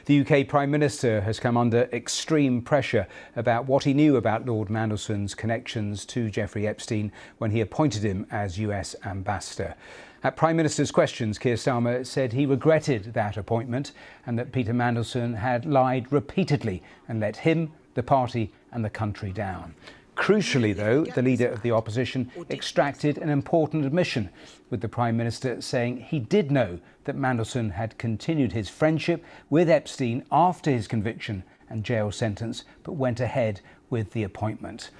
The UK Prime Minister has come under extreme pressure about what he knew about Lord Mandelson's connections to Jeffrey Epstein when he appointed him as US ambassador. At Prime Minister's questions, Keir Starmer said he regretted that appointment and that Peter Mandelson had lied repeatedly and let him, the party and the country down. Crucially, though, the leader of the opposition extracted an important admission, with the Prime Minister saying he did know that Mandelson had continued his friendship with Epstein after his conviction and jail sentence, but went ahead with the appointment.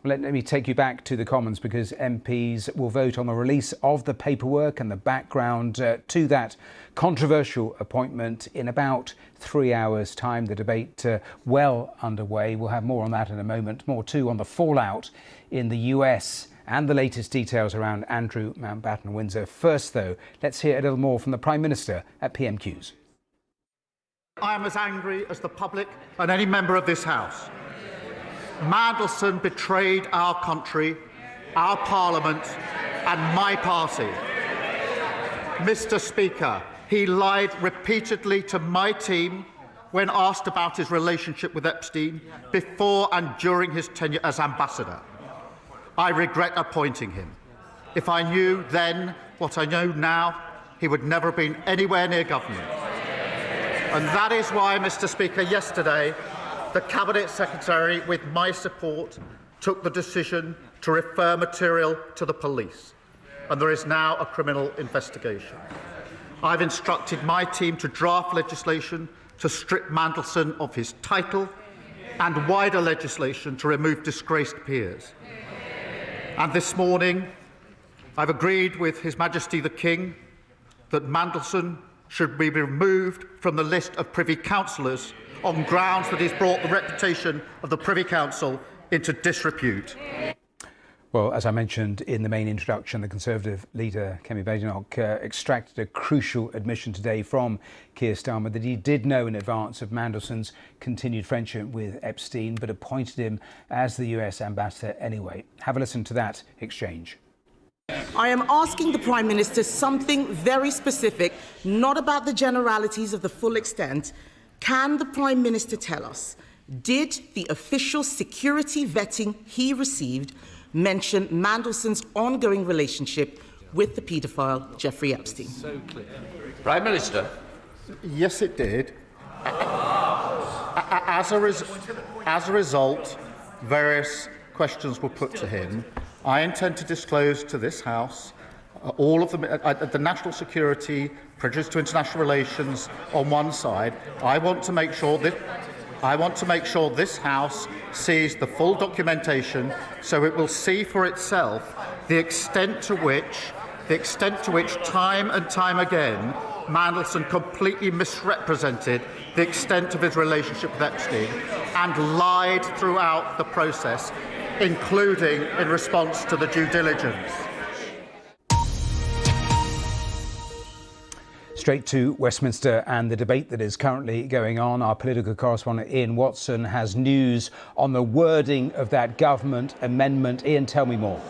Let me take you back to the Commons, because MPs will vote on the release of the paperwork and the background to that controversial appointment in about 3 hours' time. The debate well underway. We'll have more on that in a moment. More too on the fallout in the US and the latest details around Andrew Mountbatten Windsor. First, though, let's hear a little more from the Prime Minister at PMQs. I am as angry as the public and any member of this House. Mandelson betrayed our country, our Parliament and my party. Mr. Speaker, he lied repeatedly to my team when asked about his relationship with Epstein before and during his tenure as ambassador. I regret appointing him. If I knew then what I know now, he would never have been anywhere near government. And that is why, Mr. Speaker, yesterday, the Cabinet Secretary, with my support, took the decision to refer material to the police, and there is now a criminal investigation. I've instructed my team to draft legislation to strip Mandelson of his title and wider legislation to remove disgraced peers. And this morning, I've agreed with His Majesty the King that Mandelson should be removed from the list of Privy Councillors on grounds that he's brought the reputation of the Privy Council into disrepute. Well, as I mentioned in the main introduction, the Conservative leader, Kemi Badenoch, extracted a crucial admission today from Keir Starmer that he did know in advance of Mandelson's continued friendship with Epstein, but appointed him as the US ambassador anyway. Have a listen to that exchange. I am asking the Prime Minister something very specific, not about the generalities of the full extent. Can the Prime Minister tell us, did the official security vetting he received mention Mandelson's ongoing relationship with the paedophile Jeffrey Epstein? So clear. Prime Minister. Yes, it did. As a result, various questions were put to him. I intend to disclose to this House all of the national security, prejudice to international relations on one side. I want to make sure this House sees the full documentation, so it will see for itself the extent to which time and time again Mandelson completely misrepresented the extent of his relationship with Epstein and lied throughout the process, including in response to the due diligence. Straight to Westminster and the debate that is currently going on. Our political correspondent Ian Watson has news on the wording of that government amendment. Ian, tell me more.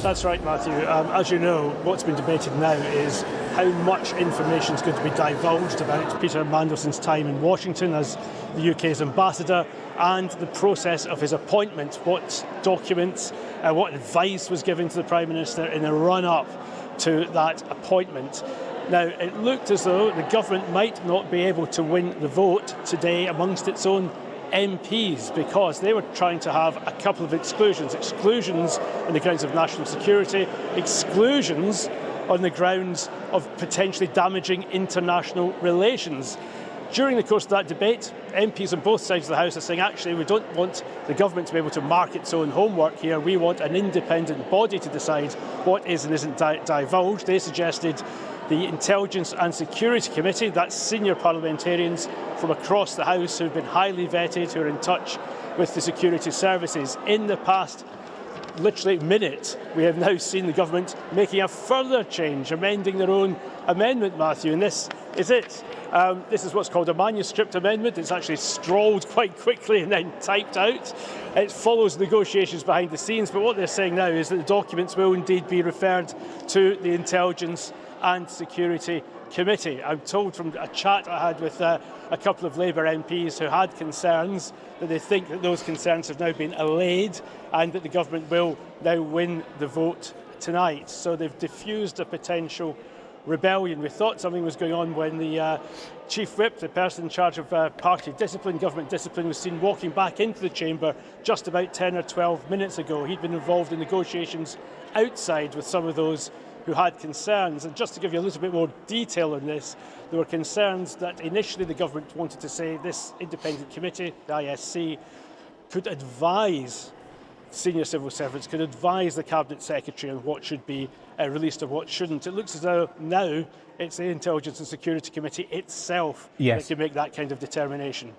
That's right, Matthew. As you know, what's been debated now is how much information is going to be divulged about Peter Mandelson's time in Washington as the UK's ambassador and the process of his appointment. What documents, what advice was given to the Prime Minister in the run-up to that appointment. Now, it looked as though the government might not be able to win the vote today amongst its own MPs because they were trying to have a couple of exclusions. Exclusions on the grounds of national security, exclusions on the grounds of potentially damaging international relations. During the course of that debate, MPs on both sides of the House are saying, actually, we don't want the government to be able to mark its own homework here. We want an independent body to decide what is and isn't divulged. They suggested the Intelligence and Security Committee, that's senior parliamentarians from across the House who have been highly vetted, who are in touch with the security services. In the past, literally minute, we have now seen the government making a further change, amending their own amendment, Matthew, and this is it. This is what's called a manuscript amendment. It's actually scrawled quite quickly and then typed out. It follows negotiations behind the scenes, but what they're saying now is that the documents will indeed be referred to the Intelligence and Security committee. I'm told from a chat I had with a couple of Labour MPs who had concerns that they think that those concerns have now been allayed and that the government will now win the vote tonight. So they've diffused a potential rebellion. We thought something was going on when the Chief Whip, the person in charge of party discipline, government discipline, was seen walking back into the chamber just about 10 or 12 minutes ago. He'd been involved in negotiations outside with some of those who had concerns. And just to give you a little bit more detail on this, there were concerns that initially the government wanted to say this independent committee, the ISC, could advise senior civil servants, could advise the Cabinet Secretary on what should be released and what shouldn't. It looks as though now it's the Intelligence and Security Committee itself that can make that kind of determination.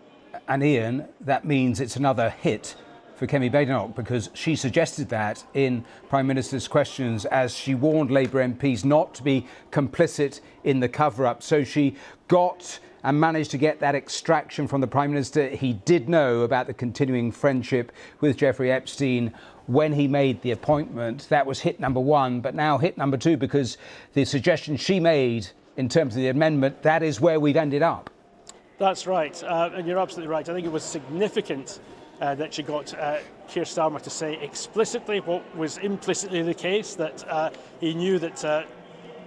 And Ian, that means it's another hit for Kemi Badenoch, because she suggested that in Prime Minister's questions as she warned Labour MPs not to be complicit in the cover-up. So she got and managed to get that extraction from the Prime Minister. He did know about the continuing friendship with Jeffrey Epstein when he made the appointment. That was hit number one, but now hit number two, because the suggestion she made in terms of the amendment, that is where we've ended up. That's right, and you're absolutely right. I think it was significant that she got Keir Starmer to say explicitly what was implicitly the case, that he knew that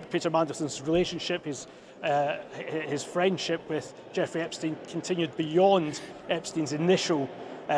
Peter Mandelson's relationship, his friendship with Jeffrey Epstein continued beyond Epstein's initial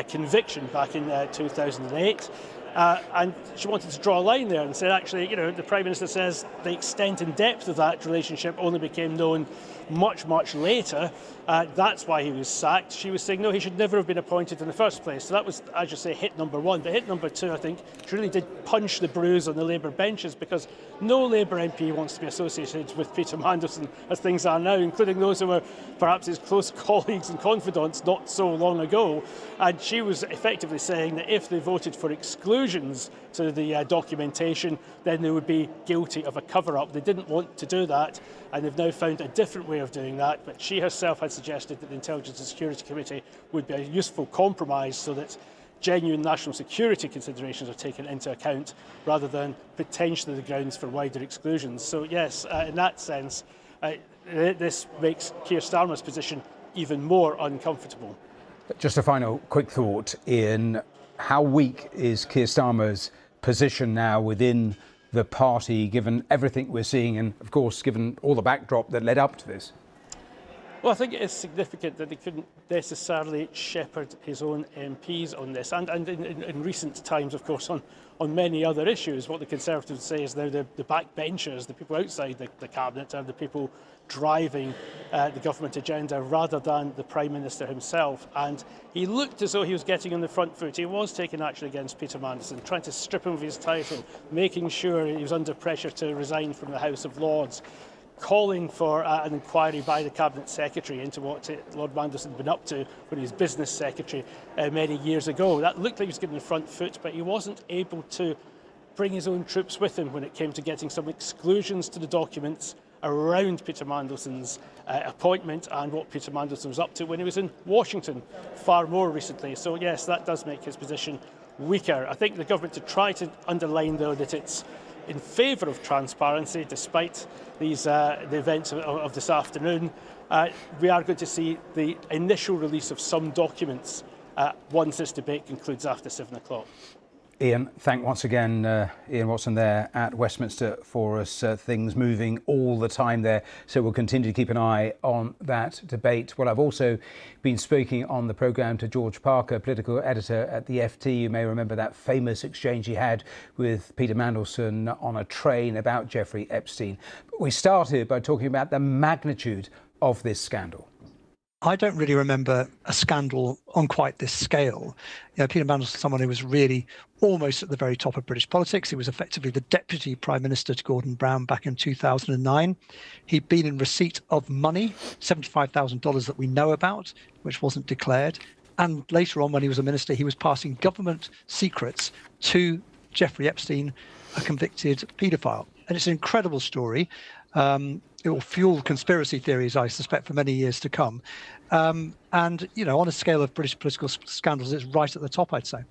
conviction back in 2008. And she wanted to draw a line there and said, actually, the Prime Minister says the extent and depth of that relationship only became known much, much later. That's why he was sacked. She was saying, no, he should never have been appointed in the first place. So that was, as you say, hit number one. But hit number two, I think, she really did punch the bruise on the Labour benches, because no Labour MP wants to be associated with Peter Mandelson as things are now, including those who were perhaps his close colleagues and confidants not so long ago. And she was effectively saying that if they voted for exclusions to the documentation, then they would be guilty of a cover-up. They didn't want to do that, and they've now found a different way of doing that. But she herself had suggested that the Intelligence and Security Committee would be a useful compromise so that genuine national security considerations are taken into account rather than potentially the grounds for wider exclusions. So yes, in that sense, this makes Keir Starmer's position even more uncomfortable. Just a final quick thought, Ian. How weak is Keir Starmer's position now within the party, given everything we're seeing and, of course, given all the backdrop that led up to this? Well, I think it is significant that he couldn't necessarily shepherd his own MPs on this. And in recent times, of course, on many other issues, what the Conservatives say is now the backbenchers, the people outside the Cabinet, are the people driving the government agenda rather than the Prime Minister himself. And he looked as though he was getting on the front foot. He was taking action against Peter Mandelson, trying to strip him of his title, making sure he was under pressure to resign from the House of Lords, calling for an inquiry by the Cabinet Secretary into what Lord Mandelson had been up to when he was Business Secretary many years ago. That looked like he was getting the front foot, but he wasn't able to bring his own troops with him when it came to getting some exclusions to the documents around Peter Mandelson's appointment and what Peter Mandelson was up to when he was in Washington far more recently. So yes, that does make his position weaker. I think the government to try to underline, though, that it's in favour of transparency, despite these the events of this afternoon. We are going to see the initial release of some documents once this debate concludes after 7 o'clock. Ian, thank once again, Ian Watson there at Westminster for us. Things moving all the time there, so we'll continue to keep an eye on that debate. Well, I've also been speaking on the programme to George Parker, political editor at the FT. You may remember that famous exchange he had with Peter Mandelson on a train about Jeffrey Epstein. But we started by talking about the magnitude of this scandal. I don't really remember a scandal on quite this scale. Peter Mandelson, someone who was really almost at the very top of British politics. He was effectively the Deputy Prime Minister to Gordon Brown back in 2009. He'd been in receipt of money, $75,000 that we know about, which wasn't declared. And later on, when he was a minister, he was passing government secrets to Jeffrey Epstein, a convicted paedophile. And it's an incredible story. It will fuel conspiracy theories, I suspect, for many years to come. And, on a scale of British political scandals, it's right at the top, I'd say.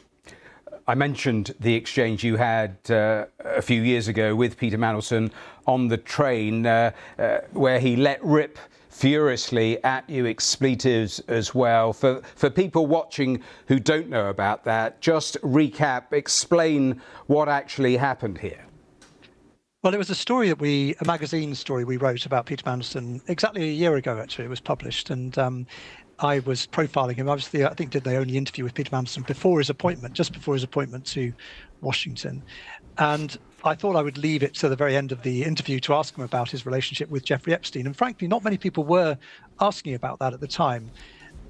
I mentioned the exchange you had a few years ago with Peter Mandelson on the train, where he let rip furiously at you, expletives as well. For people watching who don't know about that, just recap, explain what actually happened here. Well, it was a magazine story we wrote about Peter Mandelson exactly a year ago, actually. It was published, and I was profiling him. Obviously, I think did the only interview with Peter Mandelson just before his appointment to Washington. And I thought I would leave it to the very end of the interview to ask him about his relationship with Jeffrey Epstein. And frankly, not many people were asking about that at the time.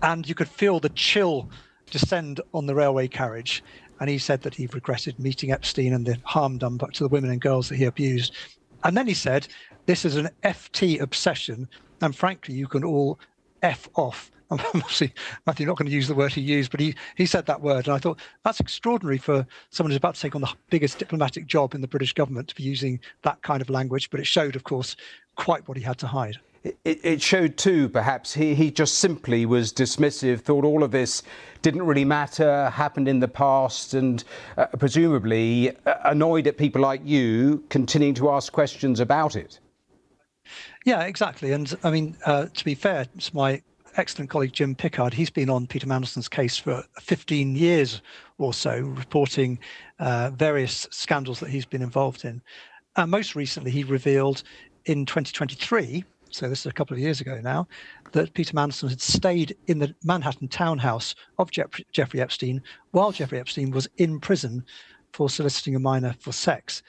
And you could feel the chill descend on the railway carriage. And he said that he regretted meeting Epstein and the harm done to the women and girls that he abused. And then he said, this is an FT obsession. And frankly, you can all F off. I'm obviously, Matthew, not going to use the word he used, but he said that word. And I thought that's extraordinary for someone who's about to take on the biggest diplomatic job in the British government to be using that kind of language. But it showed, of course, quite what he had to hide. It showed too, perhaps, he just simply was dismissive, thought all of this didn't really matter, happened in the past, and presumably annoyed at people like you continuing to ask questions about it. Yeah, exactly. And I mean, to be fair to my excellent colleague Jim Pickard, he's been on Peter Mandelson's case for 15 years or so, reporting various scandals that he's been involved in. Most recently, he revealed in 2023, so this is a couple of years ago now, that Peter Mandelson had stayed in the Manhattan townhouse of Jeffrey Epstein while Jeffrey Epstein was in prison for soliciting a minor for sex.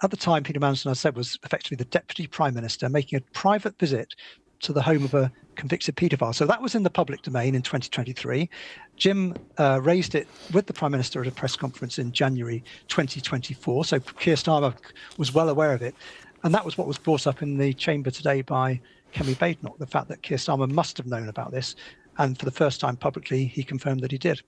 At the time, Peter Mandelson, as I said, was effectively the Deputy Prime Minister, making a private visit to the home of a convicted paedophile. So that was in the public domain in 2023. Jim raised it with the Prime Minister at a press conference in January 2024. So Keir Starmer was well aware of it. And that was what was brought up in the chamber today by Kemi Badenoch, the fact that Keir Starmer must have known about this. And for the first time publicly, he confirmed that he did.